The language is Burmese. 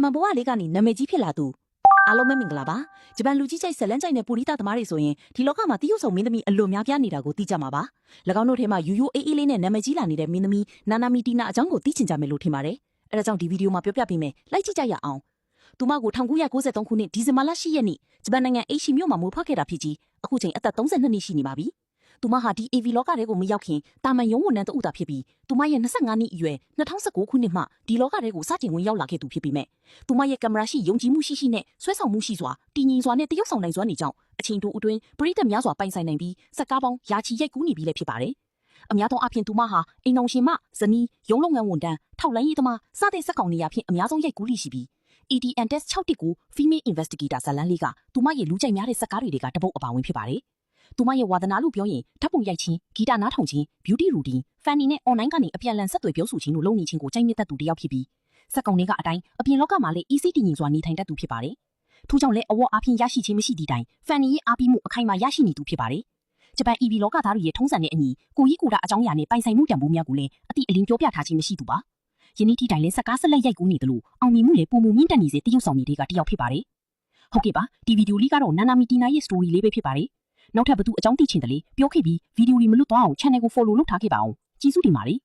မန်ဘဝလေးကနေနာမည်ကြီးဖြစ်လာသူအားလုံးပဲမင်္ဂလာပါဂျပန်လူကြီးကြိုက်ဇလန်းကြိုက်နဲ့ပူရိသသမားတွေဆိုရင်ဒီလောကမှာတရုတ်ဆောင်မင်းသမီးအလွန်များပြားနေတာကိုသိကြမှာပါ၎င်းတို့ထဲမှာယူယိုအေးအေးလေးနဲ့နာမည်ကြီးလာနေတဲ့မင်းသမီးနာနာမီတီနာအကြောင်းကိုသိချင်ကြမယ်လို့ထင်ပါတယ်အဲဒါကြောင့်ဒီဗီဒီယိုမှာပြောပြပေးမယ်လိုက်ကြည့်ကြရအောင်သူမကို1993ခုနှစ်ဒီဇင်ဘာလ10ရက်နေ့ဂျပန်နိုင်ငံအိရှိမြို့မှာမွေးဖွားခဲ့တာဖြစ်ကြီးအခုချိန်အသက်32နှစ်ရှိနေပါပြီသူမဟာဒီ AV လောကထဲကိုမရောက်ခင်တာမန်ရုံးဝန်ထမ်းတဦးသာဖြစ်ပြီးသူမရဲ့25နှစ်အရွယ်2019ခုနှစ်မှဒီလောကထဲကိုစတင်ဝင်ရောက်လာခဲ့သူဖြစ်ပေမဲ့သူမရဲ့ကင်မရာရှိယုံကြည်မှုရှိနဲ့ဆွဲဆောင်မှုရှိစွာတည်ငြိမ်စွာနဲ့တရုပ်ဆောင်နိုင်စွမ်းနေကြောင်းအချိန်တိုအတွင်းပရိသတ်များစွာပိုင်ဆိုင်နိုင်ပြီးစက်ကားပေါင်းယာချီရိုက်ကူးနေပြီလည်းဖြစ်ပါတယ်အများသောအားဖြင့်သူမဟာအိမ်အောင်ရှင်မဇနီးရုံးလုပ်ငန်းဝန်ထမ်းထောက်လိုင်းရေးသမားစတဲ့စက်ကောင်နေရာဖြင့်အများဆုံးရိုက်ကူးလိရှိပြီး EDN Test 619 Female Investigator ဇလန်းလေးကသူမရဲ့လူကြိုက်များတဲ့စက်ကားတွေကတပုတ်အပါဝင်ဖြစ်ပါတယ်သူမရဲ့ဝါသနာလို့ပြောရင်ဓာတ်ပုံရိုက်ခြင်းဂီတနားထောင်ခြင်း beauty routine fanny နဲ့ online ကနေအပြန်လန်ဆက်သွယ်ပြောဆိုခြင်းတို့လုပ်နေခြင်းကိုကြိုက်နှစ်သက်သူတစ်ယောက်ဖြစ်ပြီးစက်ကောင်တွေကအတိုင်းအပြင်လောကမှာလည်း easy တည်ငြိမ်စွာနေထိုင်တတ်သူဖြစ်ပါတယ်ထို့ကြောင့်လည်းအဝတ်အားဖြင့်ရရှိခြင်းမရှိသည့်တိုင် fanny ရဲ့အားပေးမှုအခိုင်အမာရရှိနေသူဖြစ်ပါတယ်ဂျပန် EV လောကသားတွေရဲ့ထုံးစံတဲ့အညီကိုကြီးကိုတာအကြောင်းအရာနဲ့ပိုင်ဆိုင်မှုတန်ဖိုးများကိုလည်းအတိအလင်းပြောပြထားခြင်းမရှိသူပါယနေ့ထိတိုင်လည်းစက်ကားဆက်လက်ရိုက်ကူးနေတယ်လို့အောင်မြင်မှုလည်းပုံမမြင့်တက်နေစေတရုပ်ဆောင်တွေကတယောက်ဖြစ်ပါတယ်ဟုတ်ကဲ့ပါဒီဗီဒီယိုလေးကတော့နာနာမီတီနာရဲ့ story လေးပဲဖြစ်ပါတယ်နောက်ထပ်ဘသူအကြောင်းသိချင်တယ်လေပြောခဲ့ပြီးဗီဒီယိုတွေမလွတ်သွားအောင် channel ကို follow လုပ်ထားခဲ့ပါအောင်ကျေးဇူးတင်ပါတယ်